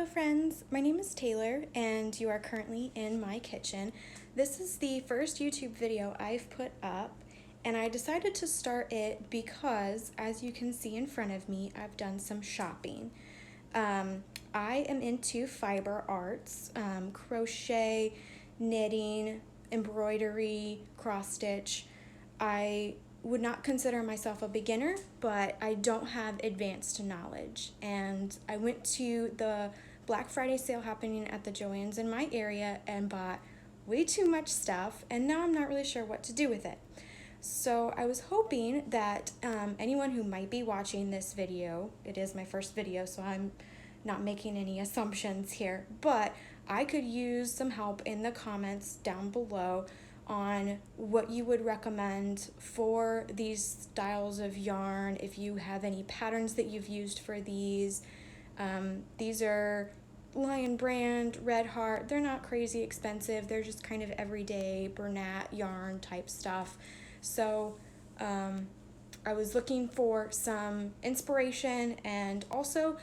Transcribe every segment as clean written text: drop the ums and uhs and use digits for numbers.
Hello friends, my name is Taylor and you are currently in my kitchen. This is the first YouTube video I've put up and I decided to start it because, as you can see in front of me, I've done some shopping. I am into fiber arts, crochet, knitting, embroidery, cross stitch. I would not consider myself a beginner, but I don't have advanced knowledge. And I went to the Black Friday sale happening at the JoAnns in my area and bought way too much stuff, and now I'm not really sure what to do with it. So I was hoping that anyone who might be watching this video, it is my first video, so I'm not making any assumptions here, but I could use some help in the comments down below on what you would recommend for these styles of yarn, if you have any patterns that you've used for these. These are Lion brand, Red Heart. They're not crazy expensive. They're just kind of everyday Bernat yarn type stuff. So I was looking for some inspiration and also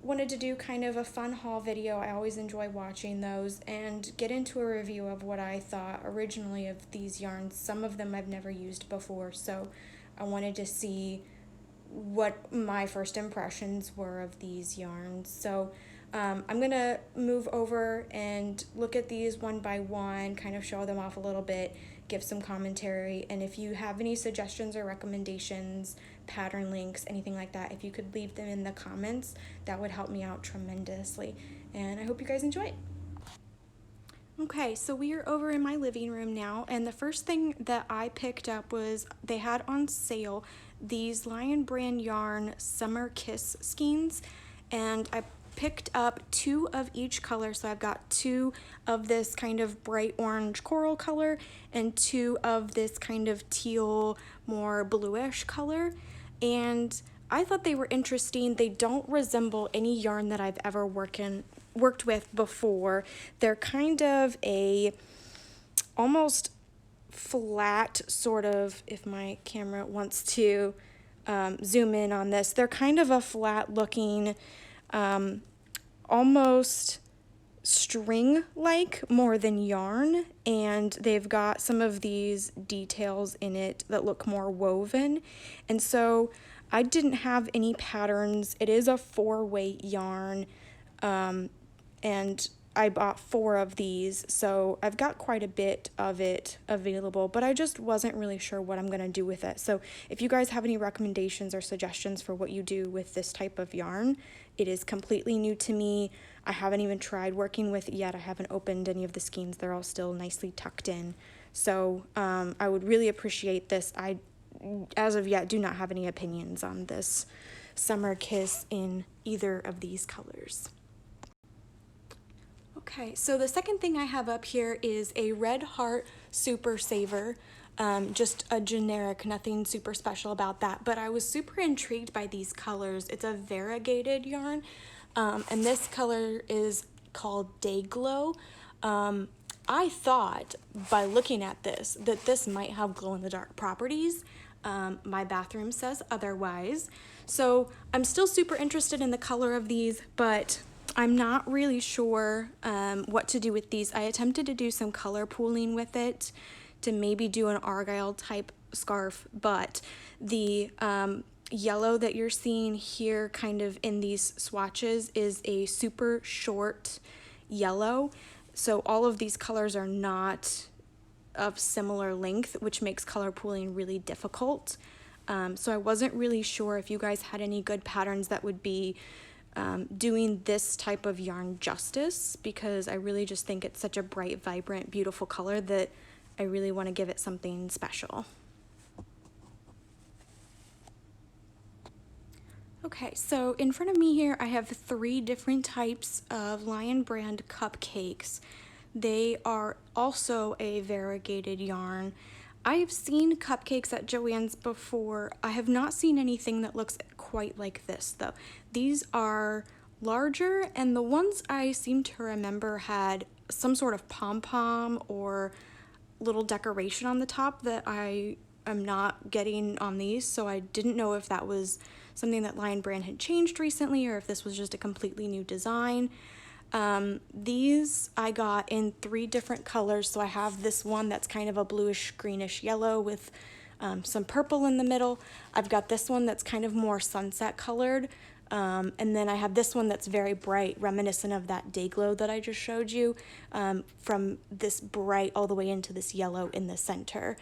wanted to do kind of a fun haul video. I always enjoy watching those and get into a review of what I thought originally of these yarns. Some of them I've never used before, so I wanted to see what my first impressions were of these yarns. So I'm gonna move over and look at these one by one, kind of show them off a little bit, give some commentary, and if you have any suggestions or recommendations, pattern links, anything like that, if you could leave them in the comments, that would help me out tremendously. And I hope you guys enjoy it. Okay, so we are over in my living room now, and the first thing that I picked up was they had on sale these Lion brand yarn Summer Kiss skeins, and I picked up 2 of each color. So I've got 2 of this kind of bright orange coral color and 2 of this kind of teal, more bluish color. And I thought they were interesting. They don't resemble any yarn that I've ever worked with before. They're kind of a almost flat sort of, if my camera wants to zoom in on this, they're kind of a flat looking almost string-like more than yarn, and they've got some of these details in it that look more woven. And so I didn't have any patterns. It is a 4-weight yarn, and I bought 4 of these, so I've got quite a bit of it available, but I just wasn't really sure what I'm going to do with it. So if you guys have any recommendations or suggestions for what you do with this type of yarn, it is completely new to me. I haven't even tried working with it yet. I haven't opened any of the skeins. They're all still nicely tucked in. So I would really appreciate this. I, as of yet, do not have any opinions on this Summer Kiss in either of these colors. Okay, so the second thing I have up here is a Red Heart Super Saver, just a generic, nothing super special about that, but I was super intrigued by these colors. It's a variegated yarn, and this color is called Day Glow. I thought by looking at this that this might have glow-in-the-dark properties. My bathroom says otherwise, so I'm still super interested in the color of these, but I'm not really sure what to do with these. I attempted to do some color pooling with it to maybe do an argyle type scarf, but the yellow that you're seeing here kind of in these swatches is a super short yellow. So all of these colors are not of similar length, which makes color pooling really difficult. So I wasn't really sure if you guys had any good patterns that would be doing this type of yarn justice, because I really just think it's such a bright, vibrant, beautiful color that I really want to give it something special. Okay, so in front of me here I have 3 different types of Lion brand cupcakes. They are also a variegated yarn. I have seen cupcakes at JoAnns before. I have not seen anything that looks quite like this though. These are larger, and the ones I seem to remember had some sort of pom-pom or little decoration on the top that I am not getting on these, so I didn't know if that was something that Lion brand had changed recently or if this was just a completely new design. These I got in 3 different colors. So I have this one that's kind of a bluish greenish yellow with some purple in the middle. I've got this one that's kind of more sunset colored. And then I have this one that's very bright, reminiscent of that day glow that I just showed you, from this bright all the way into this yellow in the center.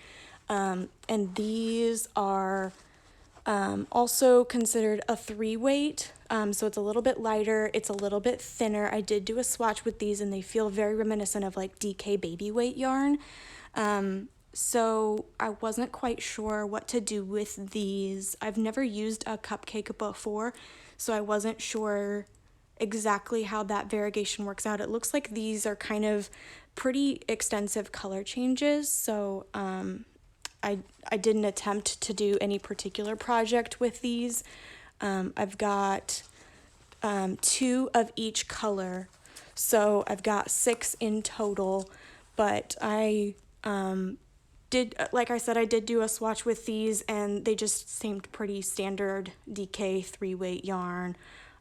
And these are also considered a 3 weight, so it's a little bit lighter, it's a little bit thinner. I did do a swatch with these and they feel very reminiscent of like DK baby weight yarn. So I wasn't quite sure what to do with these. I've never used a cupcake before, so I wasn't sure exactly how that variegation works out. It looks like these are kind of pretty extensive color changes, so I didn't attempt to do any particular project with these. I've got 2 of each color, so I've got 6 in total, but I like I said, I did do a swatch with these and they just seemed pretty standard DK 3 weight yarn.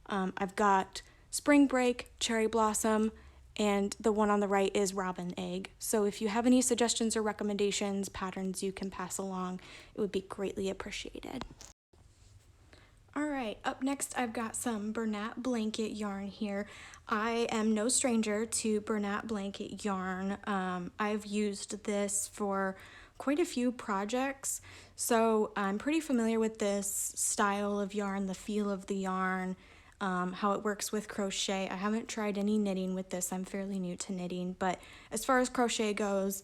I've got Spring Break, Cherry Blossom, and the one on the right is Robin Egg. So if you have any suggestions or recommendations, patterns you can pass along, it would be greatly appreciated. All right, up next I've got some Bernat blanket yarn here. I am no stranger to Bernat blanket yarn. I've used this for quite a few projects, so I'm pretty familiar with this style of yarn, the feel of the yarn, how it works with crochet. I haven't tried any knitting with this. I'm fairly new to knitting, but as far as crochet goes,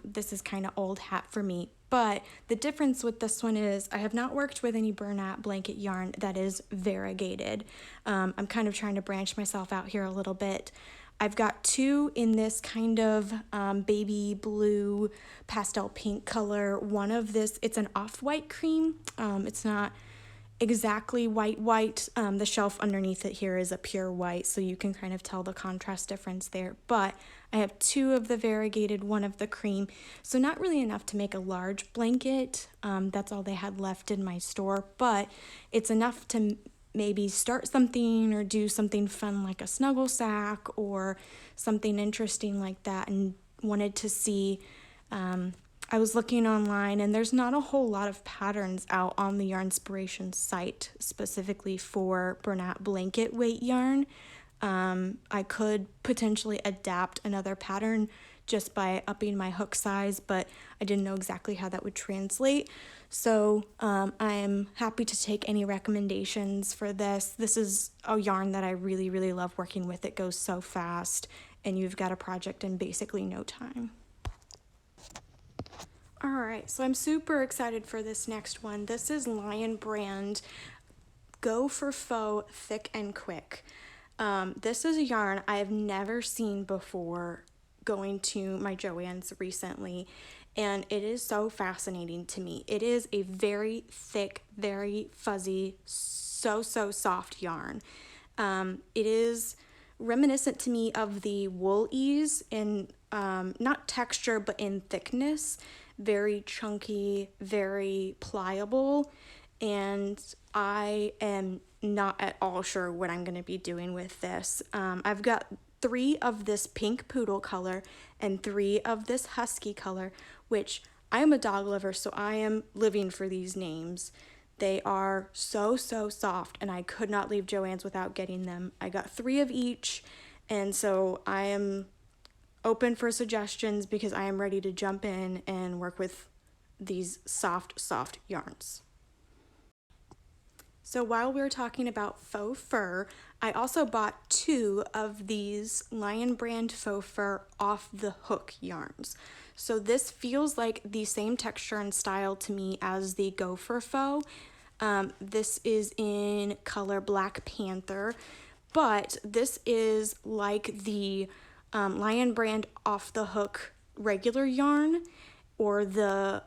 this is kind of old hat for me. But the difference with this one is I have not worked with any Bernat blanket yarn that is variegated. I'm kind of trying to branch myself out here a little bit. I've got 2 in this kind of baby blue pastel pink color. One of this, it's an off-white cream. It's not exactly white. The shelf underneath it here is a pure white, so you can kind of tell the contrast difference there. But I have 2 of the variegated, 1 of the cream, so not really enough to make a large blanket. That's all they had left in my store, but it's enough to maybe start something or do something fun like a snuggle sack or something interesting like that, and wanted to see. I was looking online and there's not a whole lot of patterns out on the Yarnspiration site specifically for Bernat blanket weight yarn. I could potentially adapt another pattern just by upping my hook size, but I didn't know exactly how that would translate. So I am happy to take any recommendations for this. This is a yarn that I really, really love working with. It goes so fast and you've got a project in basically no time. All right, so I'm super excited for this next one. This is Lion Brand Go for Faux Thick and Quick. This is a yarn I have never seen before going to my JoAnns recently, and it is so fascinating to me. It is a very thick, very fuzzy, so soft yarn. It is reminiscent to me of the Wool Ease in not texture, but in thickness. Very chunky, very pliable, and I am not at all sure what I'm going to be doing with this. I've got 3 of this pink poodle color and 3 of this husky color, which I am a dog lover, so I am living for these names. They are so soft, and I could not leave JoAnns without getting them. I got 3 of each, and so I am open for suggestions because I am ready to jump in and work with these soft yarns. So while we're talking about faux fur, I also bought 2 of these Lion Brand faux fur off the hook yarns. So this feels like the same texture and style to me as the Go for Faux. This is in color Black Panther, but this is like the Lion Brand off the hook regular yarn, or the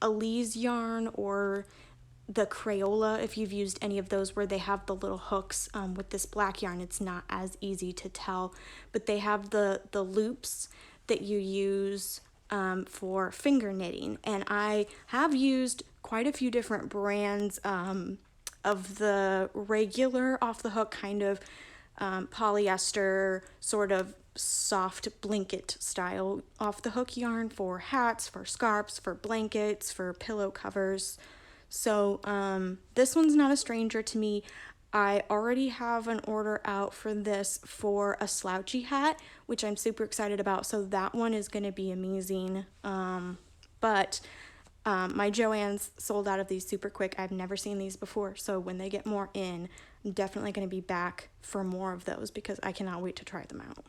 Elise yarn, or the Crayola, if you've used any of those where they have the little hooks. With this black yarn, it's not as easy to tell, but they have the loops that you use for finger knitting, and I have used quite a few different brands of the regular off the hook kind of polyester sort of soft blanket style off the hook yarn for hats, for scarves, for blankets, for pillow covers. So this one's not a stranger to me. I already have an order out for this for a slouchy hat, which I'm super excited about. So that one is going to be amazing. But my JoAnns sold out of these super quick. I've never seen these before. So when they get more in, I'm definitely going to be back for more of those because I cannot wait to try them out.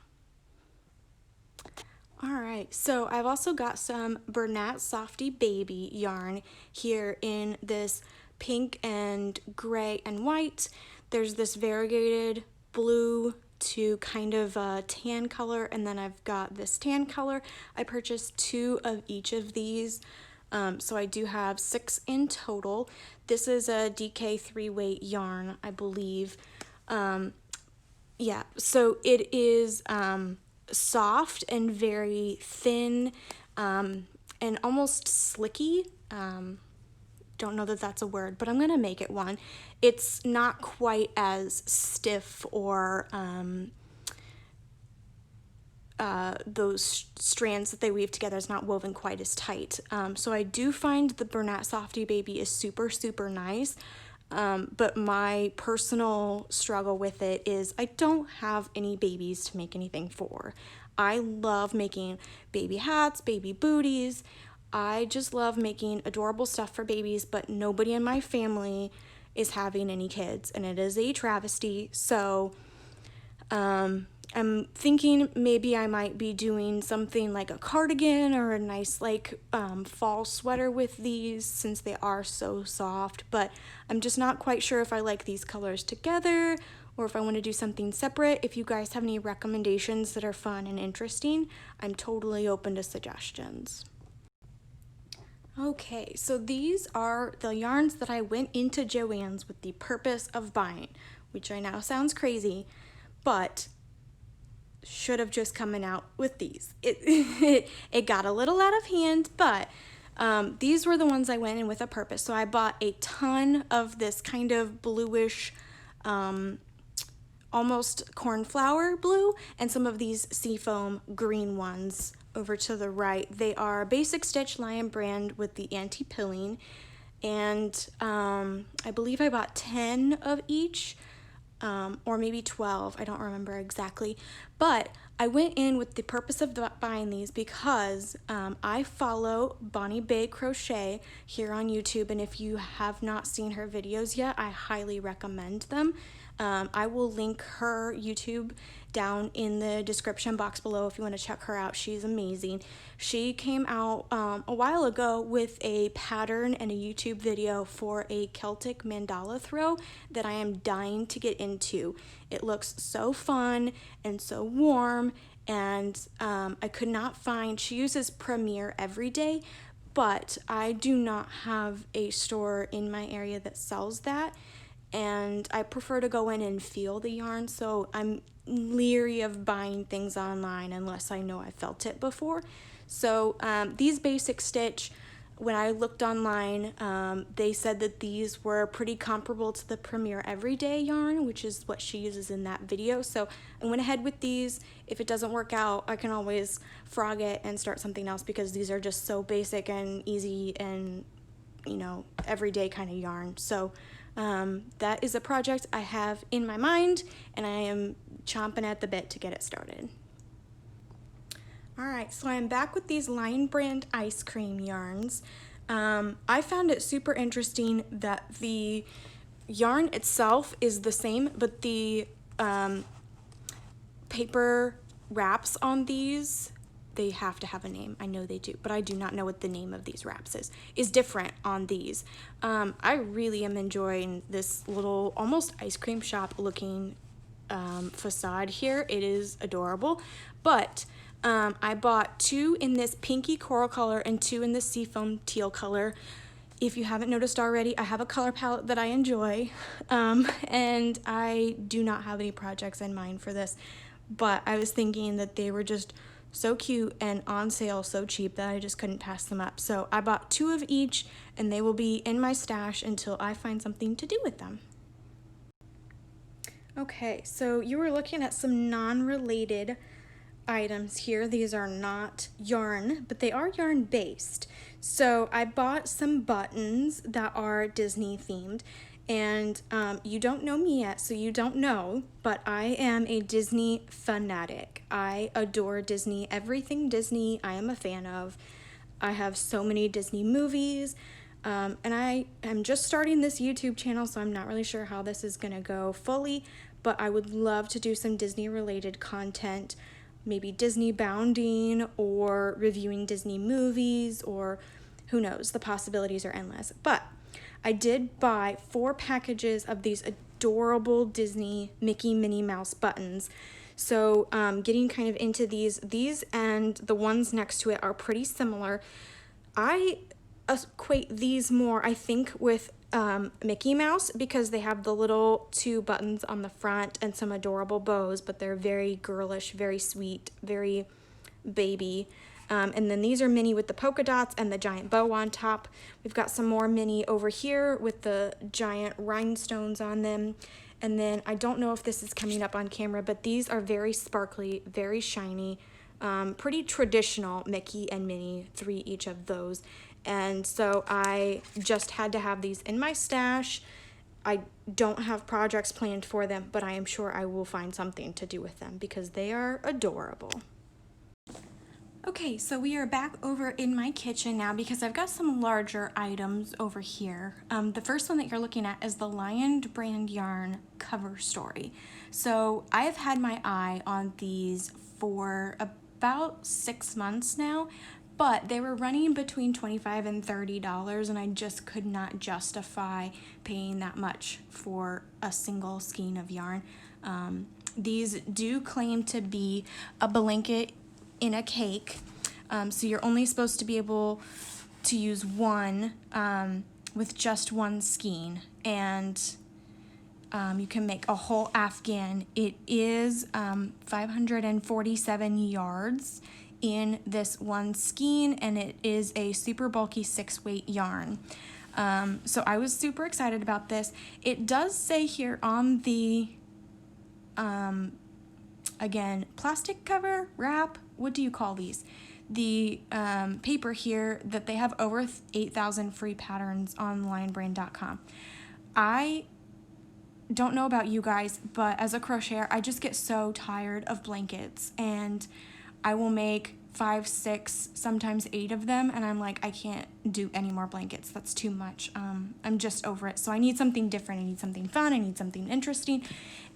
All right, so I've also got some Bernat Softy Baby yarn here in this pink and gray and white. There's this variegated blue to kind of a tan color, and then I've got this tan color. I purchased 2 of each of these, so I do have 6 in total. This is a DK 3-weight yarn, I believe. Yeah, so it is soft and very thin and almost slicky. Don't know that that's a word, but I'm gonna make it one. It's not quite as stiff or those strands that they weave together is not woven quite as tight. So I do find the Bernat Softy Baby is super, super nice. But my personal struggle with it is I don't have any babies to make anything for. I love making baby hats, baby booties. I just love making adorable stuff for babies, but nobody in my family is having any kids, and it is a travesty. So I'm thinking maybe I might be doing something like a cardigan or a nice like fall sweater with these since they are so soft, but I'm just not quite sure if I like these colors together or if I want to do something separate. If you guys have any recommendations that are fun and interesting, I'm totally open to suggestions. Okay, so these are the yarns that I went into JoAnns with the purpose of buying, which I know sounds crazy, but should have just coming out with these. It got a little out of hand, but these were the ones I went in with a purpose. So I bought a ton of this kind of bluish, almost cornflower blue, and some of these seafoam green ones over to the right. They are Basic Stitch Lion brand with the anti-pilling, and I believe I bought 10 of each, or maybe 12, I don't remember exactly, but I went in with the purpose of buying these because I follow Bonnie Bay Crochet here on YouTube, and if you have not seen her videos yet, I highly recommend them. I will link her YouTube down in the description box below if you want to check her out. She's amazing. She came out a while ago with a pattern and a YouTube video for a Celtic mandala throw that I am dying to get into. It looks so fun and so warm, and I could not find, she uses Premier every day, but I do not have a store in my area that sells that, and I prefer to go in and feel the yarn, so I'm leery of buying things online unless I know I felt it before. So these Basic Stitch, when I looked online, they said that these were pretty comparable to the Premier Everyday yarn, which is what she uses in that video. So I went ahead with these. If it doesn't work out, I can always frog it and start something else because these are just so basic and easy and, you know, everyday kind of yarn. So that is a project I have in my mind, and I am chomping at the bit to get it started. Alright, so I'm back with these Lion brand ice cream yarns. I found it super interesting that the yarn itself is the same, but the paper wraps on these, they have to have a name. I know they do, but I do not know what the name of these wraps is different on these. I really am enjoying this little almost ice cream shop looking facade here. It is adorable, but I bought 2 in this pinky coral color and 2 in this seafoam teal color. If you haven't noticed already, I have a color palette that I enjoy, and I do not have any projects in mind for this, but I was thinking that they were just so cute and on sale so cheap that I just couldn't pass them up. So I bought 2 of each, and they will be in my stash until I find something to do with them. Okay, so you were looking at some non-related items here. These are not yarn, but they are yarn based. So I bought some buttons that are Disney themed, and you don't know me yet, so you don't know, but I am a Disney fanatic. I adore Disney, everything Disney I am a fan of. I have so many Disney movies, and I am just starting this YouTube channel, so I'm not really sure how this is gonna go fully, but I would love to do some Disney related content, maybe Disney bounding or reviewing Disney movies, or who knows, the possibilities are endless. But I did buy 4 packages of these adorable Disney Mickey Minnie Mouse buttons. So getting kind of into these and the ones next to it are pretty similar. I equate these more, I think, with Mickey Mouse because they have the little 2 buttons on the front and some adorable bows, but they're very girlish, very sweet, very baby. And then these are Minnie with the polka dots and the giant bow on top. We've got some more Minnie over here with the giant rhinestones on them. And then I don't know if this is coming up on camera, but these are very sparkly, very shiny, pretty traditional Mickey and Minnie, 3 each of those. And so I just had to have these in my stash. I don't have projects planned for them, but I am sure I will find something to do with them because they are adorable. Okay, so we are back over in my kitchen now because I've got some larger items over here. The first one that you're looking at is the Lion brand yarn cover story. So I have had my eye on these for about 6 months now, but they were running between $25 and $30, and I just could not justify paying that much for a single skein of yarn. These do claim to be a blanket in a cake, so you're only supposed to be able to use one with just one skein, and you can make a whole afghan. It is 547 yards in this one skein, and it is a super bulky 6-weight yarn. So I was super excited about this. It does say here on the again, plastic cover, wrap, what do you call these? The paper here that they have over 8,000 free patterns on lionbrand.com. I don't know about you guys, but as a crocheter, I just get so tired of blankets, and I will make 5, 6, sometimes 8 of them, and I'm like, I can't do any more blankets. That's too much. I'm just over it. So I need something different. I need something fun. I need something interesting.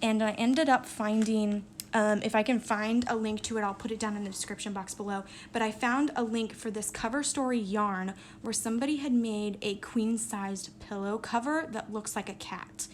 And I ended up finding, if I can find a link to it, I'll put it down in the description box below. But I found a link for this cover story yarn where somebody had made a queen-sized pillow cover that looks like a cat.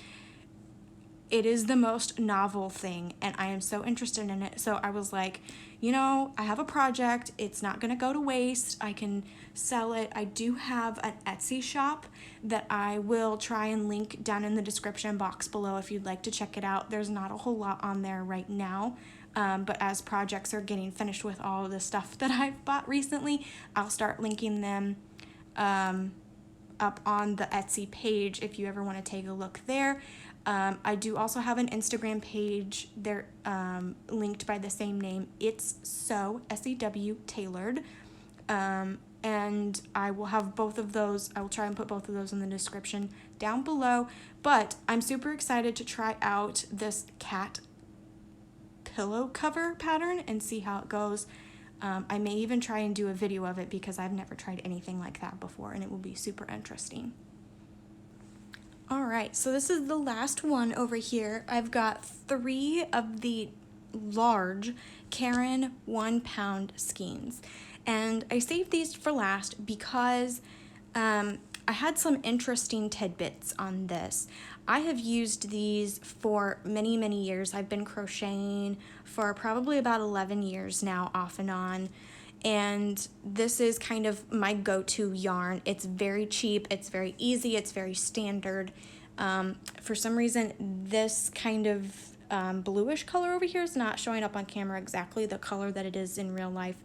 It is the most novel thing, and I am so interested in it. So I was like, you know, I have a project. It's not going to go to waste. I can sell it. I do have an Etsy shop that I will try and link down in the description box below if you'd like to check it out. There's not a whole lot on there right now, but as projects are getting finished with all of the stuff that I've bought recently, I'll start linking them up on the Etsy page if you ever want to take a look there. I do also have an Instagram page there, linked by the same name. It's Sew, S-E-W, Tailored. And I will have both of those. I will try and put both of those in the description down below. But I'm super excited to try out this cat pillow cover pattern and see how it goes. I may even try and do a video of it because I've never tried anything like that before, and it will be super interesting. All right, so this is the last one over here. I've got 3 of the large Karen 1-pound skeins, and I saved these for last because I had some interesting tidbits on this. I have used these for many, many years. I've been crocheting for probably about 11 years now, off and on. And this is kind of my go-to yarn. It's very cheap, it's very easy, it's very standard. For some reason, this kind of bluish color over here is not showing up on camera exactly the color that it is in real life.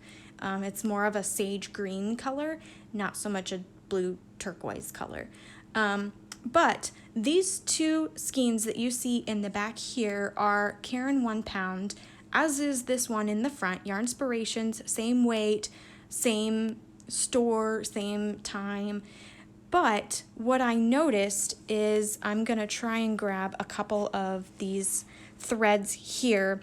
It's more of a sage green color, not so much a blue turquoise color. But these two skeins that you see in the back here are Caron 1 pound, as is this one in the front. Yarnspirations, same weight, same store, same time. But what I noticed is I'm gonna try and grab a couple of these threads here.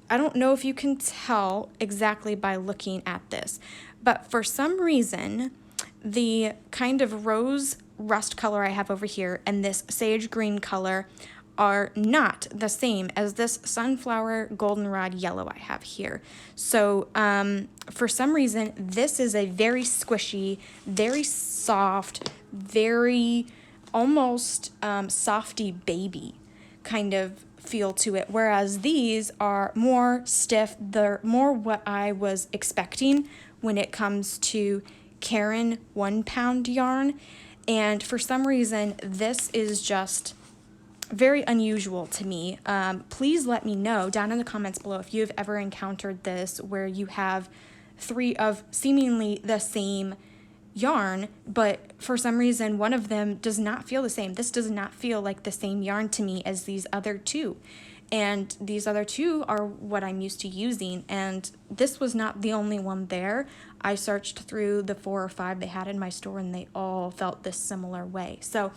I don't know if you can tell exactly by looking at this, but for some reason, the kind of rose rust color I have over here and this sage green color are not the same as this sunflower goldenrod yellow I have here. So for some reason, this is a very squishy, very soft, very almost softy baby kind of feel to it, whereas these are more stiff. They're more what I was expecting when it comes to Caron 1 pound yarn. And for some reason, this is just very unusual to me. Please let me know down in the comments below if you've ever encountered this where you have 3 of seemingly the same yarn, but for some reason one of them does not feel the same. This does not feel like the same yarn to me as these other 2. And these other 2 are what I'm used to using, and this was not the only one there. I searched through the 4 or 5 they had in my store and they all felt this similar way. So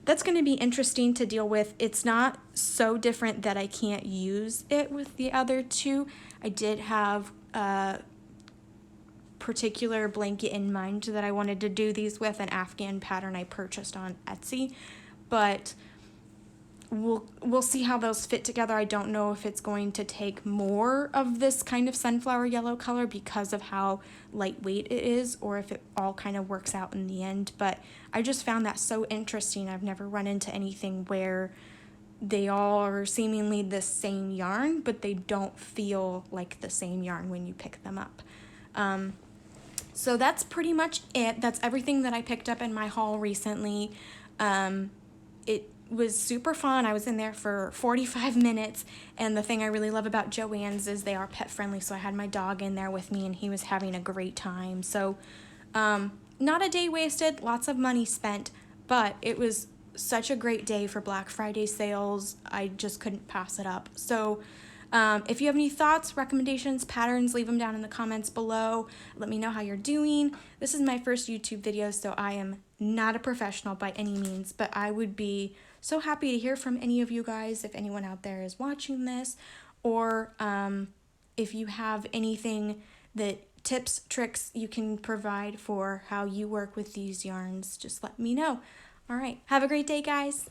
that's going to be interesting to deal with. It's not so different that I can't use it with the other 2. I did have a particular blanket in mind that I wanted to do these with, an Afghan pattern I purchased on Etsy, but we'll see how those fit together. I don't know if it's going to take more of this kind of sunflower yellow color because of how lightweight it is, or if it all kind of works out in the end. But I just found that so interesting. I've never run into anything where they all are seemingly the same yarn, but they don't feel like the same yarn when you pick them up. So that's pretty much it. That's everything that I picked up in my haul recently. It was super fun. I was in there for 45 minutes, and the thing I really love about JoAnns is they are pet friendly, so I had my dog in there with me and he was having a great time. So not a day wasted, lots of money spent, but it was such a great day for Black Friday sales. I just couldn't pass it up. So if you have any thoughts, recommendations, patterns, leave them down in the comments below. Let me know how you're doing. This is my first YouTube video, so I am not a professional by any means, but I would be so happy to hear from any of you guys if anyone out there is watching this, or if you have anything that tips, tricks you can provide for how you work with these yarns, just let me know. All right, have a great day, guys.